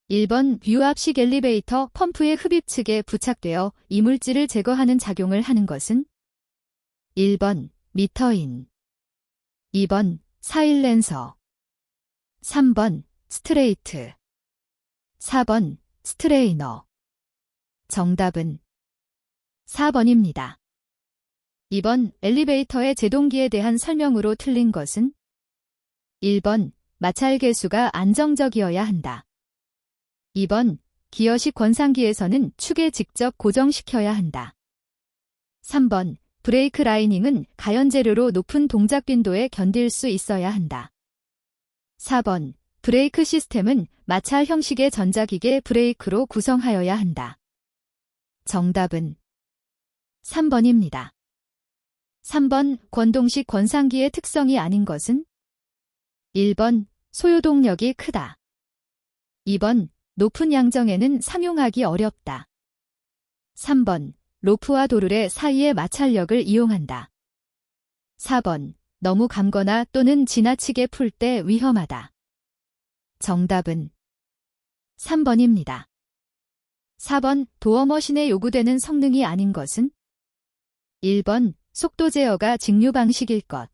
1번 유압식 엘리베이터 펌프의 흡입측에 부착되어 이물질을 제거하는 작용을 하는 것은 1번 미터인, 2번 사일렌서, 3번 스트레이트, 4번 스트레이너. 정답은 4번입니다. 2번 엘리베이터의 제동기에 대한 설명으로 틀린 것은 1번 마찰 계수가 안정적이어야 한다. 2번 기어식 권상기에서는 축에 직접 고정시켜야 한다. 3번 브레이크 라이닝은 가연재료로 높은 동작 빈도에 견딜 수 있어야 한다. 4번 브레이크 시스템은 마찰 형식의 전자기계 브레이크로 구성하여야 한다. 정답은 3번입니다. 3번 권동식 권상기의 특성이 아닌 것은 1번 소요동력이 크다. 2번 높은 양정에는 상용하기 어렵다. 3번 로프와 도르래 사이의 마찰력을 이용한다. 4번 너무 감거나 또는 지나치게 풀 때 위험하다. 정답은 3번입니다. 4번 도어머신에 요구되는 성능이 아닌 것은 1번 속도 제어가 직류 방식일 것.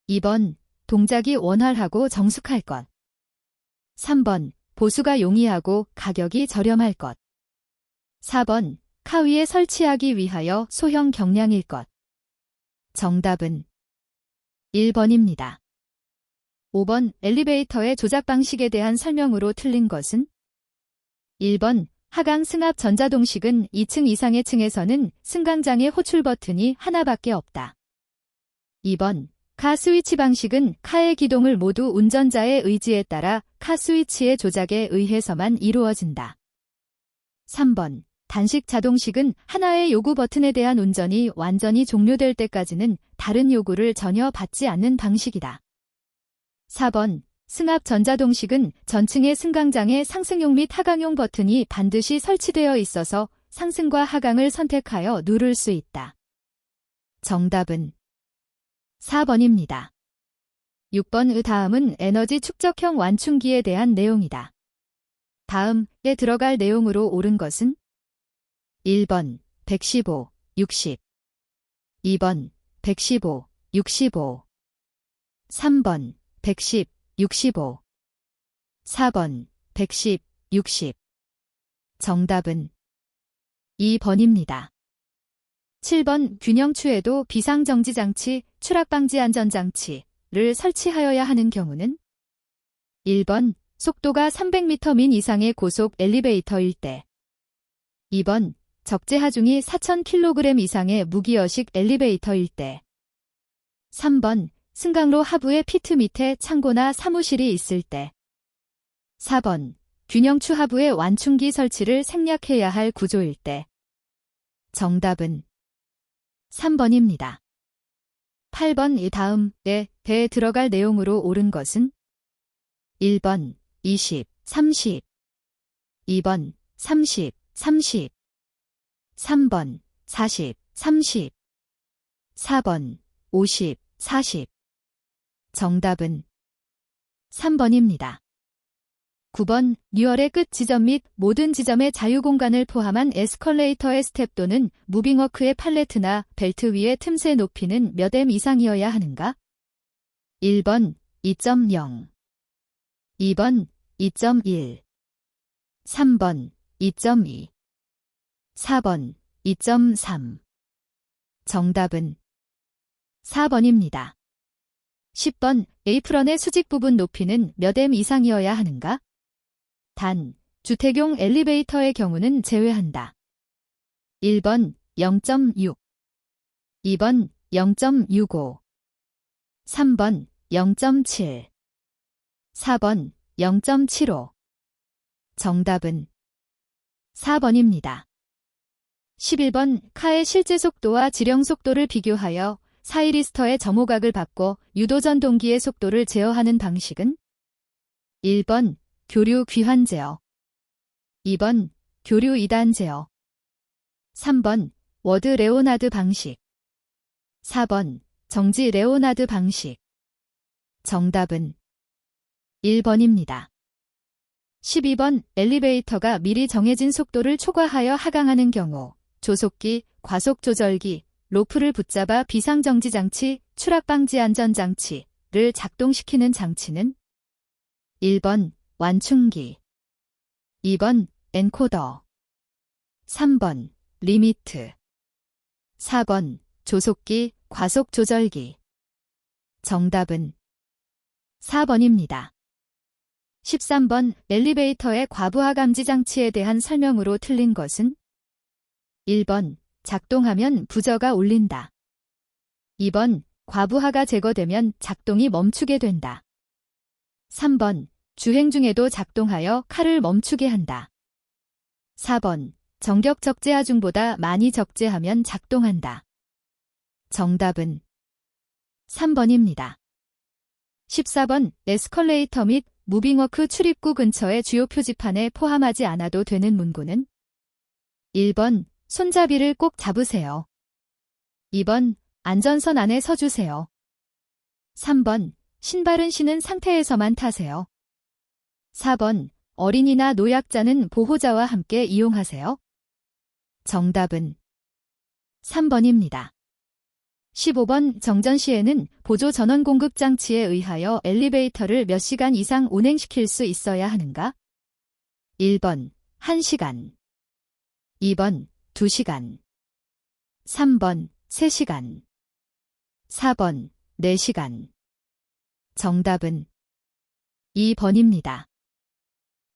2번 동작이 원활하고 정숙할 것. 3번 보수가 용이하고 가격이 저렴할 것. 4번 카위에 설치하기 위하여 소형 경량일 것. 정답은 1번입니다. 5번 엘리베이터의 조작 방식에 대한 설명으로 틀린 것은 1번 하강 승합 전자동식은 2층 이상의 층에서는 승강장의 호출 버튼이 하나밖에 없다. 2번 카 스위치 방식은 카의 기동을 모두 운전자의 의지에 따라 카 스위치의 조작에 의해서만 이루어진다. 3번 단식 자동식은 하나의 요구 버튼에 대한 운전이 완전히 종료될 때까지는 다른 요구를 전혀 받지 않는 방식이다. 4번 승합 전자동식은 전층의 승강장에 상승용 및 하강용 버튼이 반드시 설치되어 있어서 상승과 하강을 선택하여 누를 수 있다. 정답은 4번입니다. 6번 다음은 에너지 축적형 완충기에 대한 내용이다. 다음에 들어갈 내용으로 옳은 것은 1번 115, 60 2번 115, 65 3번 110, 65 4번 110, 60 정답은 2번입니다. 7번 균형추에도 비상정지장치, 추락방지 안전장치를 설치하여야 하는 경우는 1번 속도가 300m 민 이상의 고속 엘리베이터일 때 2번 적재 하중이 4000kg 이상의 무기어식 엘리베이터일 때 3번 승강로 하부의 피트 밑에 창고나 사무실이 있을 때 4번 균형추 하부에 완충기 설치를 생략해야 할 구조일 때 정답은 3번입니다. 8번 이 다음에 들어갈 내용으로 옳은 것은 1번 20, 30 2번 30, 30 3번 40, 30 4번 50, 40 정답은 3번입니다. 9번 뉴얼의 끝 지점 및 모든 지점의 자유공간을 포함한 에스컬레이터의 스텝 또는 무빙워크의 팔레트나 벨트 위의 틈새 높이는 몇 m 이상이어야 하는가? 1번 2.0 2번 2.1 3번 2.2 4번 2.3 정답은 4번입니다. 10번 에이프런의 수직 부분 높이는 몇 m 이상이어야 하는가? 단, 주택용 엘리베이터의 경우는 제외한다. 1번 0.6 2번 0.65 3번 0.7 4번 0.75 정답은 4번입니다. 11번 카의 실제 속도와 지령 속도를 비교하여 사이리스터의 점호각을 바꿔 유도전 동기의 속도를 제어하는 방식은 1번 교류 귀환 제어 2번 교류 2단 제어 3번 워드 레오나드 방식 4번 정지 레오나드 방식 정답은 1번입니다. 12번 엘리베이터가 미리 정해진 속도를 초과하여 하강하는 경우 조속기, 과속 조절기, 로프를 붙잡아 비상정지 장치, 추락 방지 안전장치를 작동시키는 장치는 1번 완충기, 2번 엔코더, 3번 리미트, 4번 조속기, 과속 조절기. 정답은 4번입니다. 13번 엘리베이터의 과부하 감지 장치에 대한 설명으로 틀린 것은 1번 작동하면 부저가 울린다. 2번 과부하가 제거되면 작동이 멈추게 된다. 3번 주행 중에도 작동하여 칼을 멈추게 한다. 4번 정격 적재하 중보다 많이 적재하면 작동한다. 정답은 3번입니다. 14번 에스컬레이터 및 무빙워크 출입구 근처의 주요 표지판에 포함하지 않아도 되는 문구는 1번 손잡이를 꼭 잡으세요. 2번 안전선 안에 서주세요. 3번 신발은 신은 상태에서만 타세요. 4번 어린이나 노약자는 보호자와 함께 이용하세요. 정답은 3번입니다. 15번 정전 시에는 보조 전원 공급 장치에 의하여 엘리베이터를 몇 시간 이상 운행시킬 수 있어야 하는가? 1번 1시간, 2번 2시간, 3번 3시간, 4번 4시간. 정답은 2번입니다.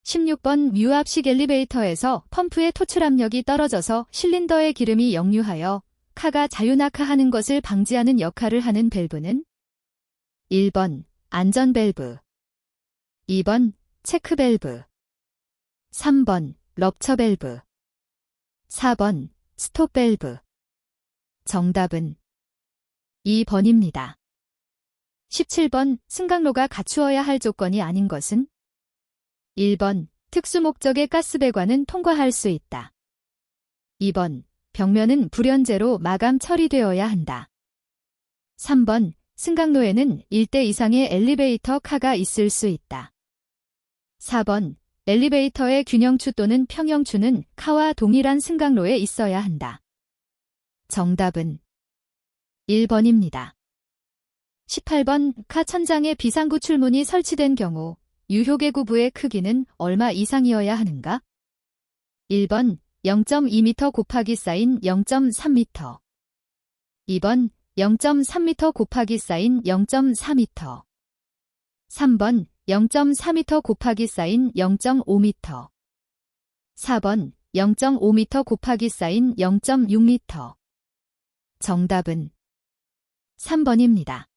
16번 유압식 엘리베이터에서 펌프의 토출 압력이 떨어져서 실린더의 기름이 역류하여 카가 자유낙하하는 것을 방지하는 역할을 하는 밸브는 1번 안전 밸브, 2번 체크 밸브, 3번 럽처 밸브, 4번 스톱 밸브. 정답은 2번입니다. 17번 승강로가 갖추어야 할 조건이 아닌 것은 1번 특수 목적의 가스배관은 통과할 수 있다. 2번 벽면은 불연제로 마감 처리되어야 한다. 3번 승강로에는 1대 이상의 엘리베이터 카가 있을 수 있다. 4번 엘리베이터의 균형추 또는 평형추는 카와 동일한 승강로에 있어야 한다. 정답은 1번입니다. 18번 카 천장에 비상구출문이 설치된 경우 유효계 구부의 크기는 얼마 이상이어야 하는가? 1번 0.2m 곱하기 사인 0.3m, 2번 0.3m 곱하기 사인 0.4m, 3번 0.4m 곱하기 사인 0.5m, 4번 0.5m 곱하기 사인 0.6m. 정답은 3번입니다.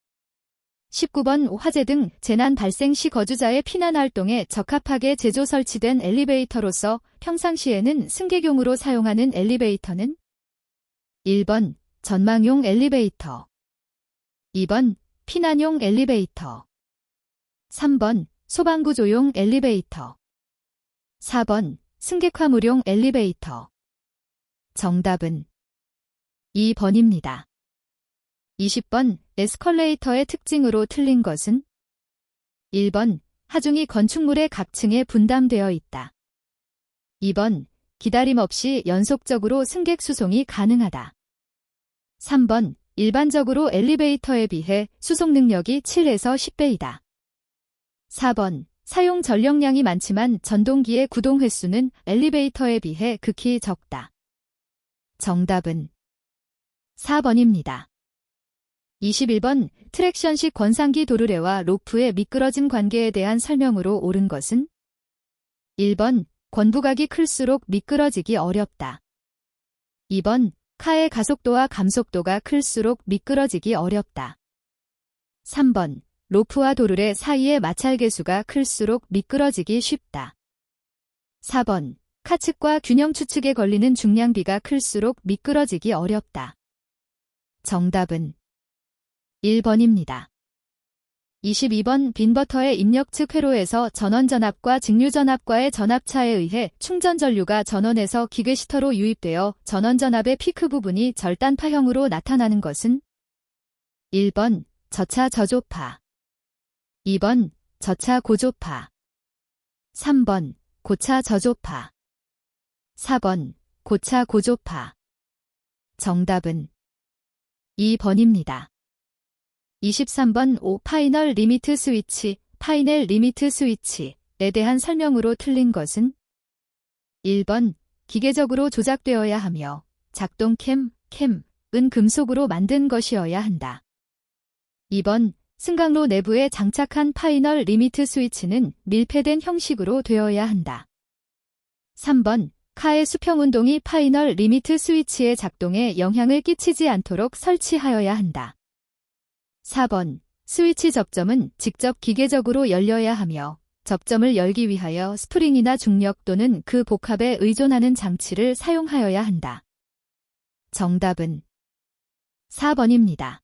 19번 화재 등 재난 발생 시 거주자의 피난 활동에 적합하게 제조 설치된 엘리베이터로서 평상시에는 승객용으로 사용하는 엘리베이터는 1번 전망용 엘리베이터, 2번 피난용 엘리베이터, 3번 소방구조용 엘리베이터, 4번 승객화물용 엘리베이터. 정답은 2번입니다. 20번 에스컬레이터의 특징으로 틀린 것은 1번 하중이 건축물의 각 층에 분담되어 있다. 2번 기다림 없이 연속적으로 승객 수송이 가능하다. 3번 일반적으로 엘리베이터에 비해 수송 능력이 7에서 10배이다. 4번 사용 전력량이 많지만 전동기의 구동 횟수는 엘리베이터에 비해 극히 적다. 정답은 4번입니다. 21번 트랙션식 권상기 도르래와 로프의 미끄러짐 관계에 대한 설명으로 옳은 것은 1번 권부각이 클수록 미끄러지기 어렵다. 2번 카의 가속도와 감속도가 클수록 미끄러지기 어렵다. 3번 로프와 도르래 사이의 마찰계수가 클수록 미끄러지기 쉽다. 4번 카측과 균형 추측에 걸리는 중량비가 클수록 미끄러지기 어렵다. 정답은 1번입니다. 22번 빈버터의 입력 측 회로에서 전원전압과 직류전압과의 전압차에 의해 충전전류가 전원에서 기계시터로 유입되어 전원전압의 피크 부분이 절단파형으로 나타나는 것은 1번 저차 저조파, 2번 저차 고조파, 3번 고차 저조파. 4번 고차 고조파. 정답은 2번입니다. 23번 오 파이널 리미트 스위치, 파이널 리미트 스위치에 대한 설명으로 틀린 것은 1번 기계적으로 조작되어야 하며 작동 캠은 금속으로 만든 것이어야 한다. 2번 승강로 내부에 장착한 파이널 리미트 스위치는 밀폐된 형식으로 되어야 한다. 3번 카의 수평운동이 파이널 리미트 스위치의 작동에 영향을 끼치지 않도록 설치하여야 한다. 4번 스위치 접점은 직접 기계적으로 열려야 하며 접점을 열기 위하여 스프링이나 중력 또는 그 복합에 의존하는 장치를 사용하여야 한다. 정답은 4번입니다.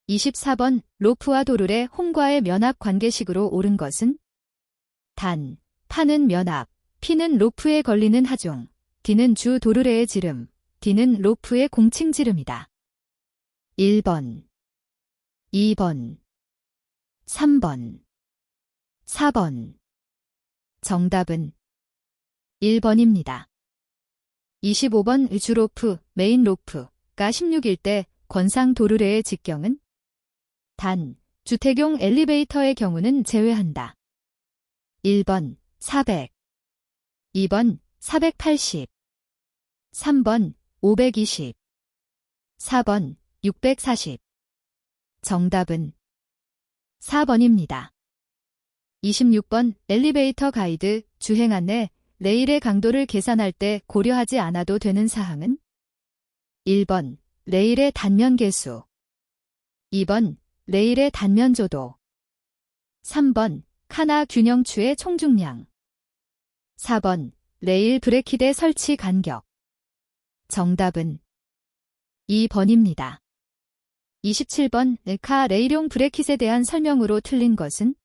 24번 로프와 도르의 홈과의 면압 관계식으로 옳은 것은 단, 파는 면압, P는 로프에 걸리는 하중, D는 주 도르래의 지름, D는 로프의 공칭 지름이다. 1번, 2번, 3번, 4번. 정답은 1번입니다. 25번 주로프, 메인 로프가 16일 때 권상 도르래의 직경은 단, 주택용 엘리베이터의 경우는 제외한다. 1번 400, 2번 480, 3번 520, 4번 640. 정답은 4번입니다. 26번 엘리베이터 가이드 주행 안내 레일의 강도를 계산할 때 고려하지 않아도 되는 사항은 1번 레일의 단면 계수, 2번 레일의 단면 조도, 3번 카나 균형추의 총중량, 4번 레일 브레키대 설치 간격. 정답은 2번입니다. 27번 카 레일용 브레킷에 대한 설명으로 틀린 것은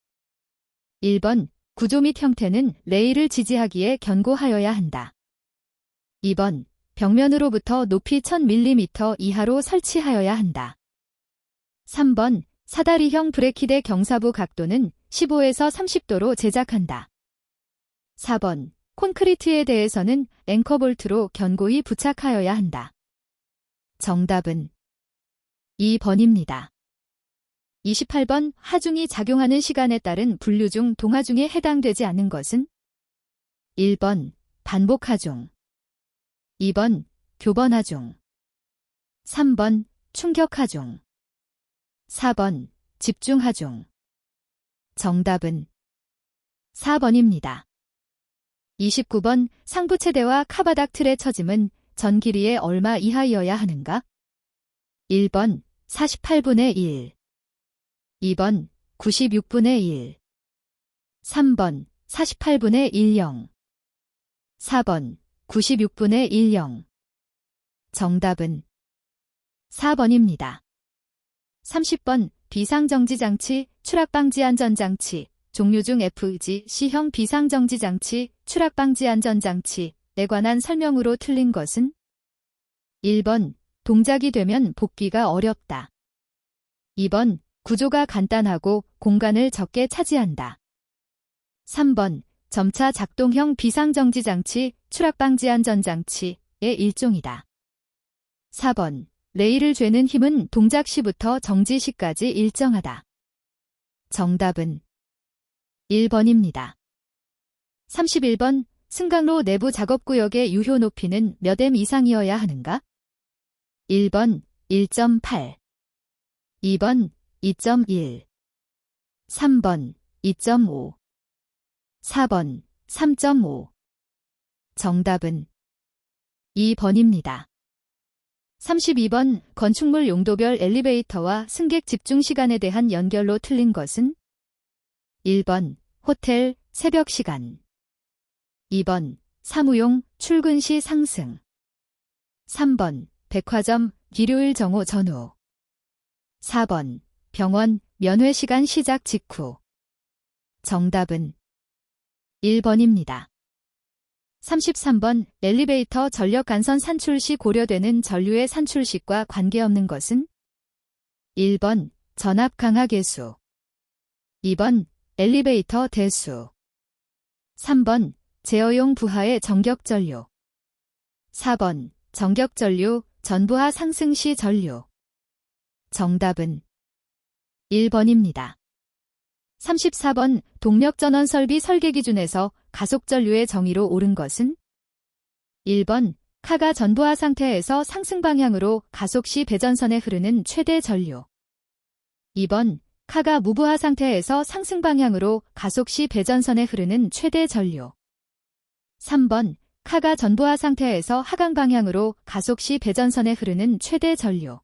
1번 구조 및 형태는 레일을 지지하기에 견고하여야 한다. 2번 벽면으로부터 높이 1000mm 이하로 설치하여야 한다. 3번 사다리형 브레킷의 경사부 각도는 15에서 30도로 제작한다. 4번 콘크리트에 대해서는 앵커볼트로 견고히 부착하여야 한다. 정답은 2번입니다. 28번 하중이 작용하는 시간에 따른 분류 중 동하중에 해당되지 않는 것은 1번 반복하중, 2번 교번하중, 3번 충격하중, 4번 집중하중. 정답은 4번입니다. 29번 상부체대와 카바닥 틀의 처짐은 전 길이의 얼마 이하이어야 하는가? 1번 48분의 1, 2번 96분의 1, 3번 48분의 10, 4번 96분의 10. 정답은 4번입니다. 30번 비상정지장치, 추락방지안전장치, 종류 중 FG-C형 비상정지장치, 추락방지안전장치에 관한 설명으로 틀린 것은 1번 동작이 되면 복귀가 어렵다. 2번 구조가 간단하고 공간을 적게 차지한다. 3번 점차 작동형 비상정지장치, 추락방지안전장치의 일종이다. 4번 레일을 죄는 힘은 동작 시부터 정지 시까지 일정하다. 정답은 1번입니다. 31번 승강로 내부 작업구역의 유효 높이는 몇 m 이상이어야 하는가? 1번 1.8, 2번 2.1, 3번 2.5, 4번 3.5. 정답은 2번입니다. 32번 건축물 용도별 엘리베이터와 승객 집중 시간에 대한 연결로 틀린 것은 1번 호텔 새벽 시간, 2번 사무용 출근 시 상승, 3번 백화점 일요일 정오 전후, 4번 병원 면회 시간 시작 직후. 정답은 1번입니다. 33번 엘리베이터 전력 간선 산출 시 고려되는 전류의 산출식과 관계없는 것은 1번 전압 강하 계수, 2번 엘리베이터 대수, 3번 제어용 부하의 정격전류. 4번 정격전류, 전부하 상승 시 전류. 정답은 1번입니다. 34번 동력전원 설비 설계 기준에서 가속전류의 정의로 옳은 것은? 1번 카가 전부하 상태에서 상승 방향으로 가속 시 배전선에 흐르는 최대 전류. 2번 카가 무부하 상태에서 상승 방향으로 가속 시 배전선에 흐르는 최대 전류. 3번 카가 전부하 상태에서 하강 방향으로 가속 시 배전선에 흐르는 최대 전류.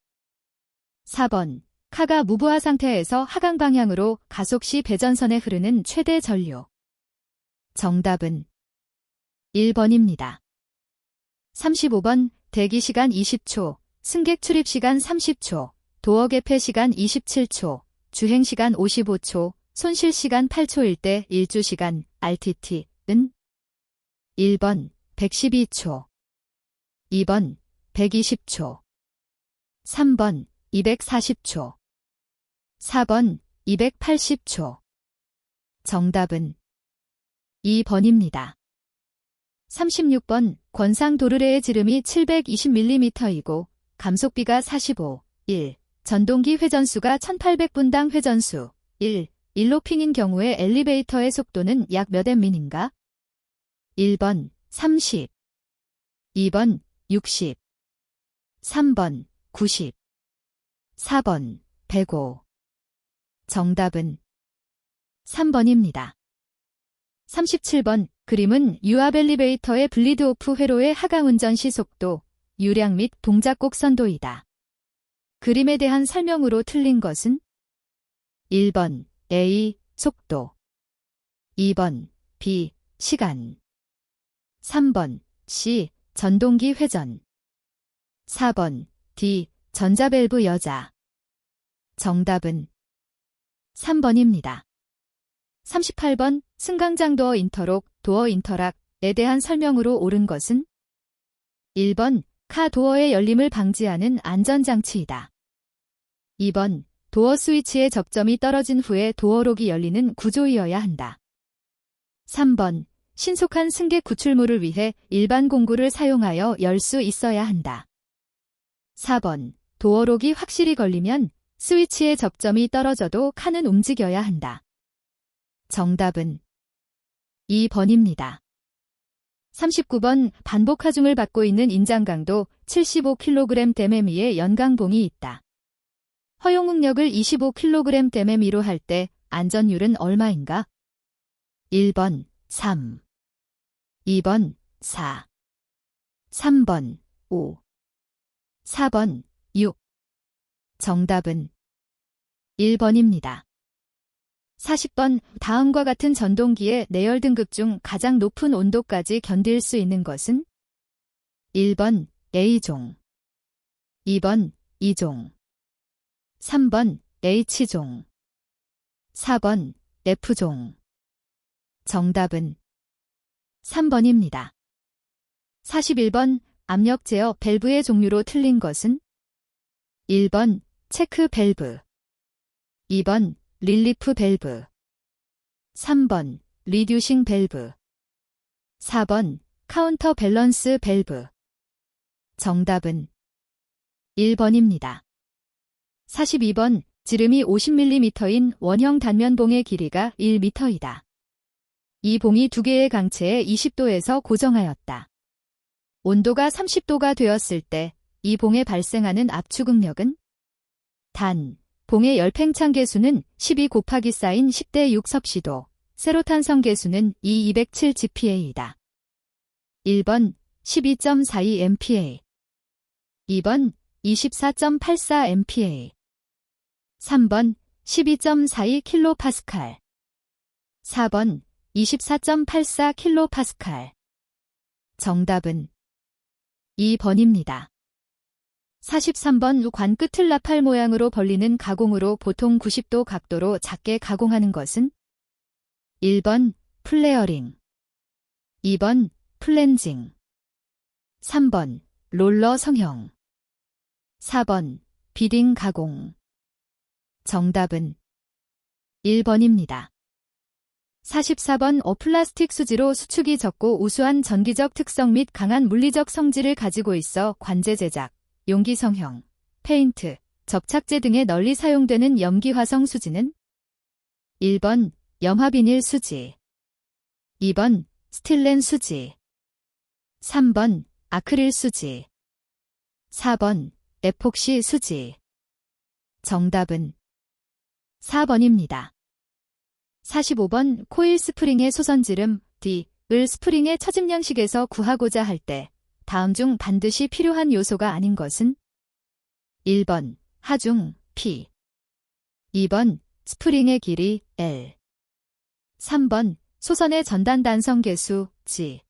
4번 카가 무부하 상태에서 하강 방향으로 가속 시 배전선에 흐르는 최대 전류. 정답은 1번입니다. 35번 대기시간 20초, 승객 출입시간 30초, 도어 개폐 시간 27초, 주행시간 55초, 손실시간 8초일 때 일주시간 RTT는? 1번 112초, 2번 120초, 3번 240초, 4번 280초. 정답은 2번입니다. 36번 권상 도르래의 지름이 720mm이고 감속비가 45, 1. 전동기 회전수가 1800분당 회전수 1. 일로핑인 경우에 엘리베이터의 속도는 약 몇 m인가? 1번 30, 2번 60, 3번 90, 4번 105. 정답은 3번입니다. 37번 그림은 유압 엘리베이터의 블리드오프 회로의 하강 운전 시 속도, 유량 및 동작 곡선도이다. 그림에 대한 설명으로 틀린 것은? 1번 A. 속도, 2번 B. 시간, 3번 C. 전동기 회전, 4번 D. 전자밸브 여자. 정답은 3번입니다. 38번 승강장 도어 인터록, 도어 인터락에 대한 설명으로 옳은 것은? 1번 카 도어의 열림을 방지하는 안전장치이다. 2번 도어 스위치의 접점이 떨어진 후에 도어록이 열리는 구조이어야 한다. 3번 신속한 승객 구출물을 위해 일반 공구를 사용하여 열 수 있어야 한다. 4번 도어록이 확실히 걸리면 스위치의 접점이 떨어져도 칸은 움직여야 한다. 정답은 2번입니다. 39번 반복 하중을 받고 있는 인장강도 75kg/m의 연강봉이 있다. 허용 응력을 25kg/m로 할 때 안전율은 얼마인가? 1번 3, 2번 4, 3번 5, 4번 6. 정답은 1번입니다. 40번 다음과 같은 전동기의 내열 등급 중 가장 높은 온도까지 견딜 수 있는 것은? 1번 A종, 2번 E종, 3번 H종, 4번 F종. 정답은 3번입니다. 41번 압력 제어 밸브의 종류로 틀린 것은? 1번 체크 밸브, 2번 릴리프 밸브, 3번 리듀싱 밸브, 4번 카운터 밸런스 밸브. 정답은 1번입니다. 42번 지름이 50mm인 원형 단면봉의 길이가 1m이다. 이 봉이 두 개의 강체에 20도에서 고정하였다. 온도가 30도가 되었을 때 이 봉에 발생하는 압축응력은? 단, 봉의 열팽창 계수는 12 곱하기 사인 10대 6 섭씨도, 세로탄성 계수는 207 GPa이다. 1번 12.42 MPa, 2번 24.84 MPa, 3번 12.42 kPa, 4번 24.84 kPa. 정답은 2번입니다. 43번 관 끝을 나팔 모양으로 벌리는 가공으로 보통 90도 각도로 작게 가공하는 것은? 1번 플레어링, 2번 플랜징, 3번 롤러 성형, 4번 비딩 가공. 정답은 1번입니다. 44번 플라스틱 수지로 수축이 적고 우수한 전기적 특성 및 강한 물리적 성질을 가지고 있어 관제 제작, 용기 성형, 페인트, 접착제 등에 널리 사용되는 염기화성 수지는 1번 염화비닐 수지, 2번 스틸렌 수지, 3번 아크릴 수지, 4번 에폭시 수지. 정답은 4번입니다. 45번 코일 스프링의 소선지름 D을 스프링의 처짐 양식에서 구하고자 할 때 다음 중 반드시 필요한 요소가 아닌 것은 1번 하중 P, 2번 스프링의 길이 L, 3번 소선의 전단 단성 개수 G,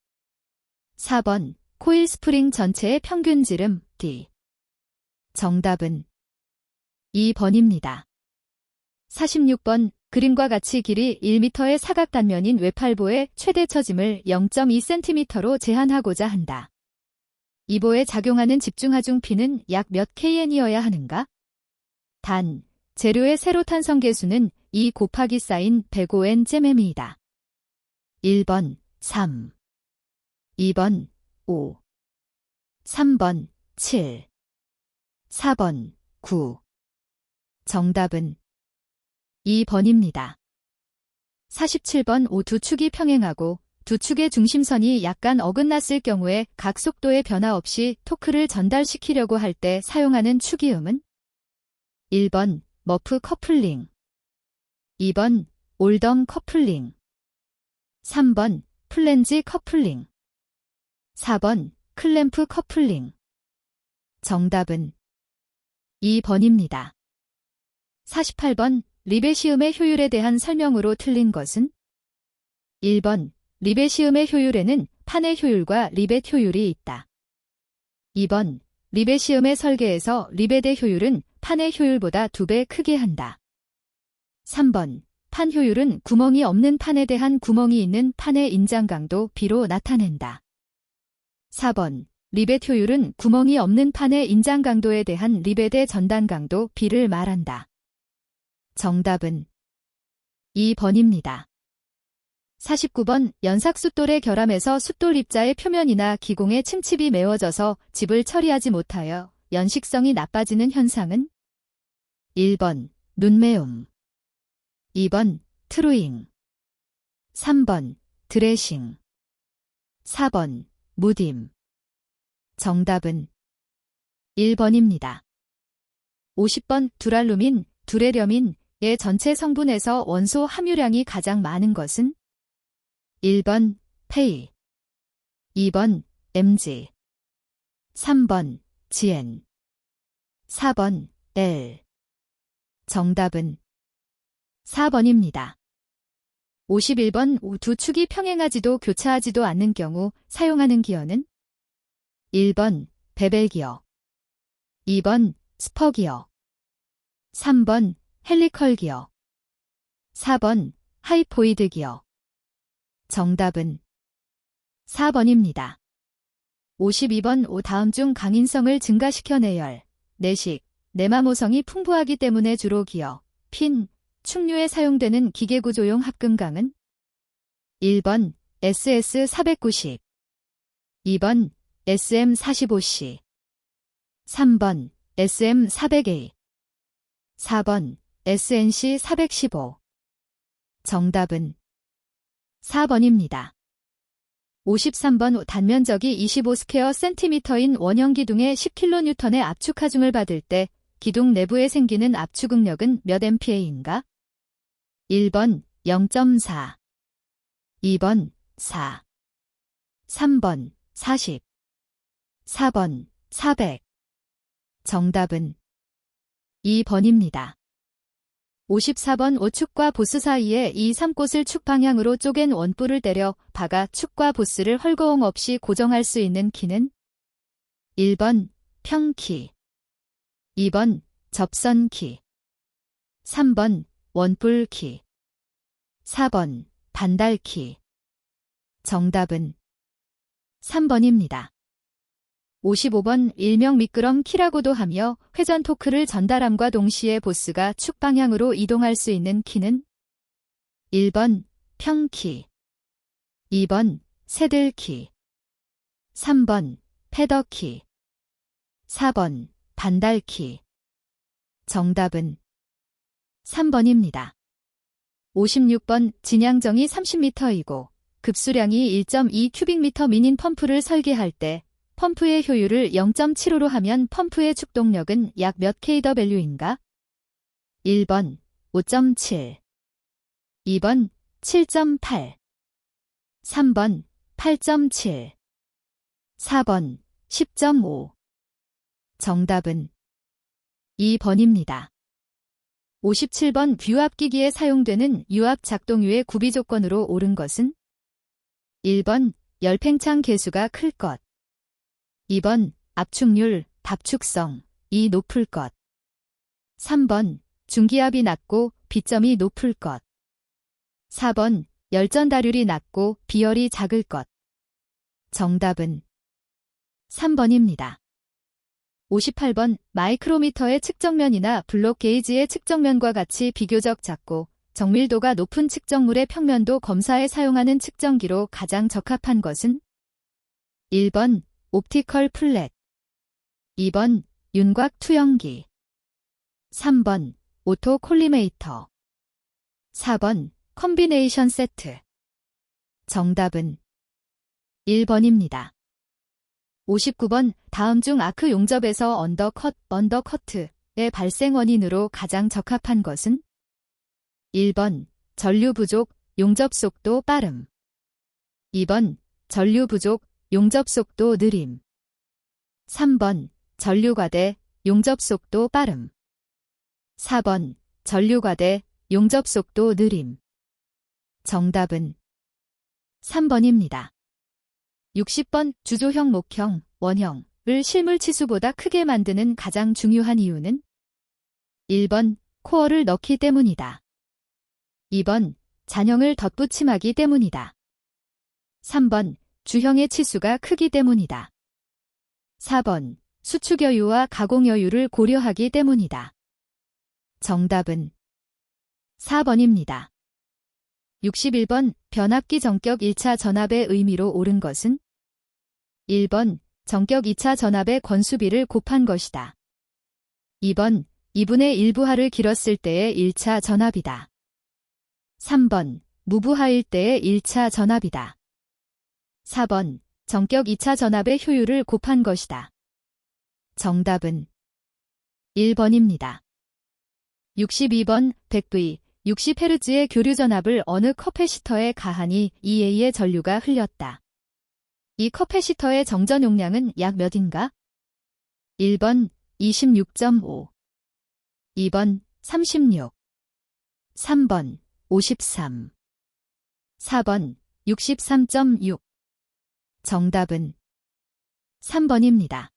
4번 코일 스프링 전체의 평균 지름 D. 정답은 2번입니다. 46번 그림과 같이 길이 1m의 사각 단면인 외팔보의 최대 처짐을 0.2cm로 제한하고자 한다. 이 보에 작용하는 집중하중 P는 약 몇 Kn이어야 하는가? 단, 재료의 세로탄성 계수는 2 곱하기 사인 105N/mm이다. 1번 3, 2번 5, 3번 7, 4번 9. 정답은 2번입니다. 47번 두 축이 평행하고 두 축의 중심선이 약간 어긋났을 경우에 각 속도의 변화 없이 토크를 전달시키려고 할 때 사용하는 축이음은 1번 머프 커플링, 2번 올덤 커플링, 3번 플랜지 커플링, 4번 클램프 커플링. 정답은 2번입니다. 48번 리베시움의 효율에 대한 설명으로 틀린 것은 1번 리베시움의 효율에는 판의 효율과 리벳 효율이 있다. 2번 리베시움의 설계에서 리벳의 효율은 판의 효율보다 2배 크게 한다. 3번 판 효율은 구멍이 없는 판에 대한 구멍이 있는 판의 인장 강도 B로 나타낸다. 4번 리벳 효율은 구멍이 없는 판의 인장 강도에 대한 리벳의 전단 강도 B를 말한다. 정답은 2번입니다. 49번 연삭숫돌의 결함에서 숫돌 입자의 표면이나 기공의 침칩이 메워져서 집을 처리하지 못하여 연식성이 나빠지는 현상은 1번 눈매움, 2번 트루잉, 3번 드레싱, 4번 무딤. 정답은 1번입니다. 50번 두랄루민, 두레렴인의 전체 성분에서 원소 함유량이 가장 많은 것은 1번 페이, 2번 MG, 3번 GN, 4번 L. 정답은 4번입니다. 51번 두 축이 평행하지도 교차하지도 않는 경우 사용하는 기어는 1번 베벨 기어, 2번 스퍼 기어, 3번 헬리컬 기어, 4번 하이포이드 기어. 정답은 4번입니다. 52번 다음 중 강인성을 증가시켜 내열, 내식, 내마모성이 풍부하기 때문에 주로 기어, 핀, 축류에 사용되는 기계구조용 합금강은 1번 SS490, 2번 SM45C, 3번 SM400A, 4번 SNC415. 정답은 4번입니다. 53번 단면적이 25스퀘어 센티미터인 원형 기둥에 10kN의 압축 하중을 받을 때 기둥 내부에 생기는 압축응력은 몇 MPa인가? 1번 0.4, 2번 4, 3번 40, 4번 400. 정답은 2번입니다. 54번 오축과 보스 사이에 이 3곳을 축 방향으로 쪼갠 원뿔을 때려 박아 축과 보스를 헐거움 없이 고정할 수 있는 키는 1번 평키, 2번 접선키, 3번 원뿔키, 4번 반달키. 정답은 3번입니다. 55번 일명 미끄럼 키라고도 하며 회전 토크를 전달함과 동시에 보스가 축 방향으로 이동할 수 있는 키는 1번 평키. 2번 새들키. 3번 패더키. 4번 반달키. 정답은 3번입니다. 56번 진양정이 30m이고 급수량이 1.2 큐빅미터 미닌 펌프를 설계할 때 펌프의 효율을 0.75로 하면 펌프의 축동력은 약 몇 kW인가? 1번 5.7, 2번 7.8, 3번 8.7, 4번 10.5. 정답은 2번입니다. 57번 규압기기에 사용되는 유압 작동유의 구비 조건으로 옳은 것은? 1번 열팽창 계수가 클 것. 2번 압축률, 답축성, 이 높을 것. 3번 중기압이 낮고 비점이 높을 것. 4번 열전다률이 낮고 비열이 작을 것. 정답은 3번입니다. 58번 마이크로미터의 측정면이나 블록 게이지의 측정면과 같이 비교적 작고 정밀도가 높은 측정물의 평면도 검사에 사용하는 측정기로 가장 적합한 것은? 1번 옵티컬 플랫, 2번 윤곽 투영기, 3번 오토 콜리메이터, 4번 컨비네이션 세트. 정답은 1번입니다. 59번 다음 중 아크 용접에서 언더커트의 발생 원인으로 가장 적합한 것은? 1번 전류 부족, 용접 속도 빠름. 2번 전류 부족, 용접 속도 느림. 3번 전류 과대, 용접 속도 빠름. 4번 전류 과대, 용접 속도 느림. 정답은 3번입니다. 60번 주조형 목형, 원형을 실물 치수보다 크게 만드는 가장 중요한 이유는? 1번 코어를 넣기 때문이다. 2번 잔형을 덧붙임하기 때문이다. 3번 주형의 치수가 크기 때문이다. 4번 수축 여유와 가공 여유를 고려하기 때문이다. 정답은 4번입니다. 61번 변압기 전격 1차 전압의 의미로 옳은 것은? 1번 전격 2차 전압의 권수비를 곱한 것이다. 2번 2분의 1부하를 길었을 때의 1차 전압이다. 3번 무부하일 때의 1차 전압이다. 4번 전격 2차 전압의 효율을 곱한 것이다. 정답은 1번입니다. 62번 100V 60Hz의 교류 전압을 어느 커패시터에 가하니 EA의 전류가 흘렸다. 이 커패시터의 정전 용량은 약 몇인가? 1번 26.5, 2번 36, 3번 53, 4번 63.6. 정답은 3번입니다.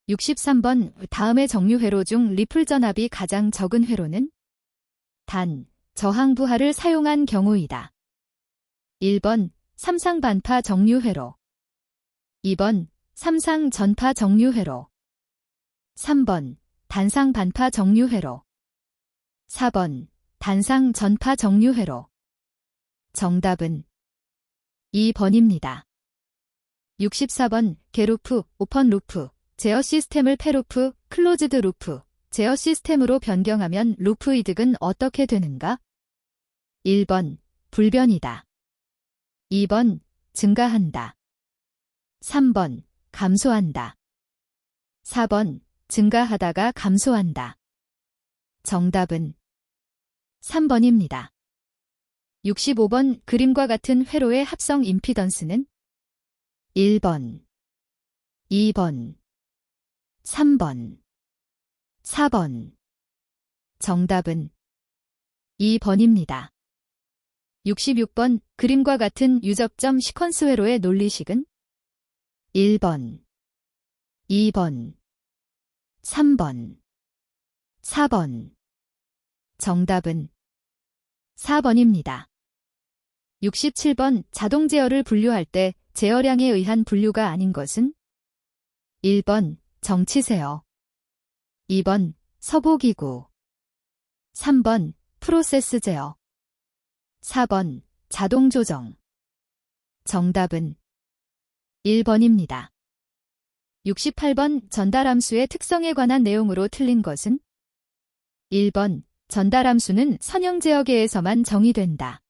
63번 다음의 정류 회로 중 리플 전압이 가장 적은 회로는? 단, 저항 부하를 사용한 경우이다. 1번 삼상 반파 정류 회로, 2번 삼상 전파 정류 회로, 3번 단상 반파 정류 회로, 4번 단상 전파 정류 회로. 정답은 2번입니다. 64번 게루프, 오펀 루프, 제어 시스템을 폐루프, 클로즈드 루프, 제어 시스템으로 변경하면 루프 이득은 어떻게 되는가? 1번 불변이다. 2번 증가한다. 3번 감소한다. 4번 증가하다가 감소한다. 정답은 3번입니다. 65번 그림과 같은 회로의 합성 임피던스는? 1번, 2번, 3번, 4번. 정답은 2번입니다. 66번 그림과 같은 유접점 시퀀스 회로의 논리식은? 1번, 2번, 3번, 4번. 정답은 4번입니다. 67번 자동 제어를 분류할 때 제어량에 의한 분류가 아닌 것은? 1번 정치세어, 2번 서보기구, 3번 프로세스 제어, 4번 자동 조정. 정답은 1번입니다. 68번 전달함수의 특성에 관한 내용으로 틀린 것은 1번 전달함수는 선형 제어계에서만 정의된다.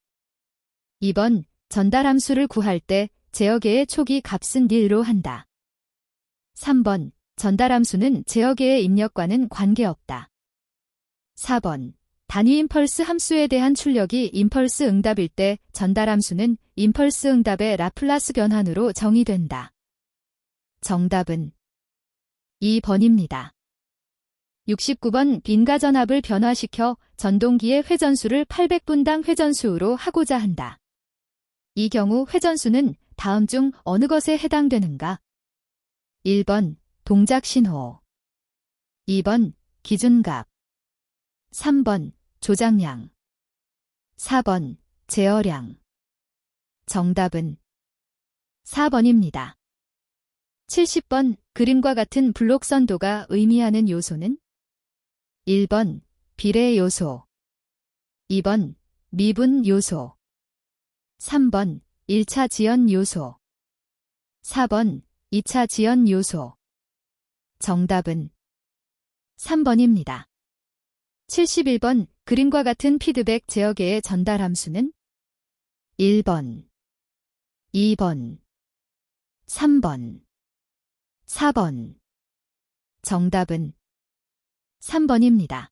2번 전달함수를 구할 때 제어계의 초기 값은 nil로 한다. 3번 전달함수는 제어계의 입력과는 관계없다. 4번 단위 임펄스 함수에 대한 출력이 임펄스 응답일 때 전달함수는 임펄스 응답의 라플라스 변환으로 정의된다. 정답은 2번입니다. 69번 빈가전압을 변화시켜 전동기의 회전수를 800분당 회전수로 하고자 한다. 이 경우 회전수는 다음 중 어느 것에 해당되는가? 1번 동작신호, 2번 기준값, 3번 조작량, 4번 제어량. 정답은 4번입니다. 70번 그림과 같은 블록 선도가 의미하는 요소는 1번 비례 요소, 2번 미분 요소, 3번 1차 지연 요소, 4번 2차 지연 요소. 정답은 3번입니다. 71번 그림과 같은 피드백 제어계의 전달함수는 1번, 2번, 3번, 4번. 정답은 3번입니다.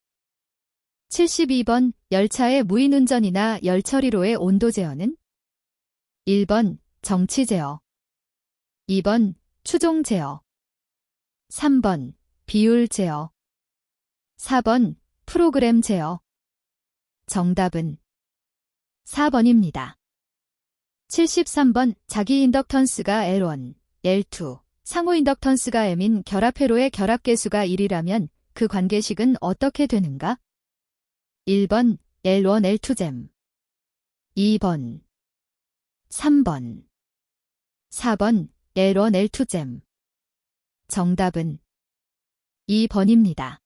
72번 열차의 무인운전이나 열처리로의 온도 제어는 1번 정치 제어, 2번 추종 제어, 3번 비율 제어, 4번 프로그램 제어. 정답은 4번입니다. 73번 자기 인덕턴스가 L1, L2, 상호 인덕턴스가 M인 결합회로의 결합계수가 1이라면 그 관계식은 어떻게 되는가? 1번 L1, L2잼, 2번, 3번, 4번 L1, L2잼. 정답은 2번입니다.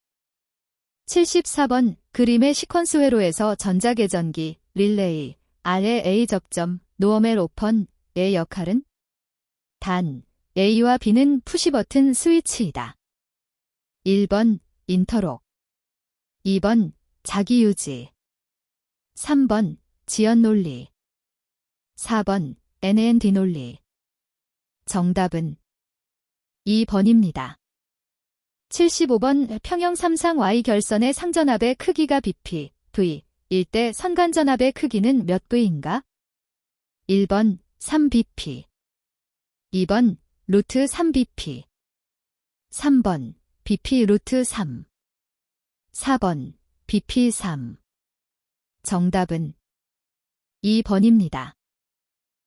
74번 그림의 시퀀스 회로에서 전자계전기, 릴레이, R의 A 접점, 노어멜 오펀의 역할은? 단, A와 B는 푸시버튼 스위치이다. 1번 인터록, 2번 자기유지, 3번 지연 논리, 4번 N&D 논리. 정답은 2번입니다. 75번 평형 삼상 Y 결선의 상전압의 크기가 BP, V일 때 선간전압의 크기는 몇 V인가? 1번 3BP, 2번 루트 3BP, 3번 BP 루트 3, 4번 BP 3. 정답은 2번입니다.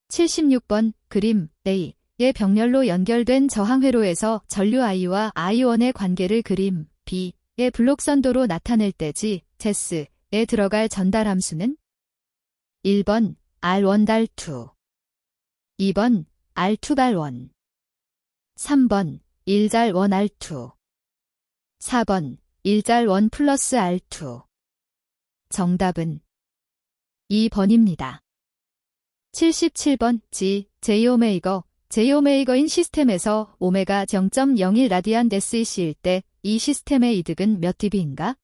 76번 그림 A의 병렬로 연결된 저항회로에서 전류 I1와 I1의 관계를 그림 B의 블록선도로 나타낼 때 GS에 들어갈 전달함수는 1번 R1-2, 2번 R2-1, 3번 1-1R2, 4번 1-1 플러스 R2. 정답은 2번입니다. 77번 J오메이거인 시스템에서 오메가 0.01 라디안 데스이시일 때 이 시스템의 이득은 몇 dB인가?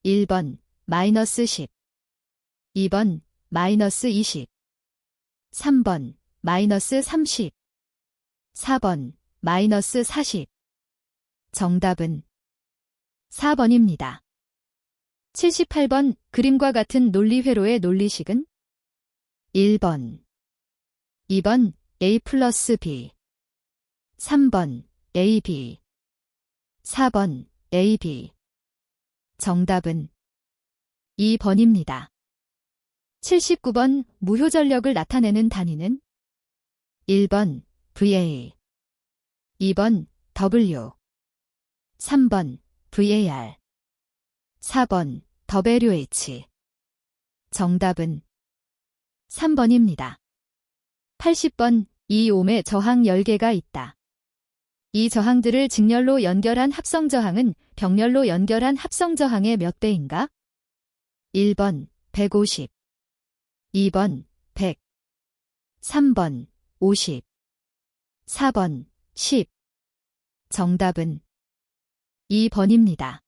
1번 마이너스 10, 2번 마이너스 20, 3번 마이너스 30, 4번 마이너스 40. 정답은 4번입니다. 78번 그림과 같은 논리회로의 논리식은 1번, 2번 A 플러스 B, 3번 AB, 4번 AB. 정답은 2번입니다. 79번 무효전력을 나타내는 단위는 1번 VA, 2번 W, 3번 VAR, 4번 WH. 정답은 3번입니다. 80번 이 옴의 저항 10개가 있다. 이 저항들을 직렬로 연결한 합성저항은 병렬로 연결한 합성저항의 몇 배인가? 1번 150, 2번 100, 3번 50, 4번 10. 정답은 2번입니다.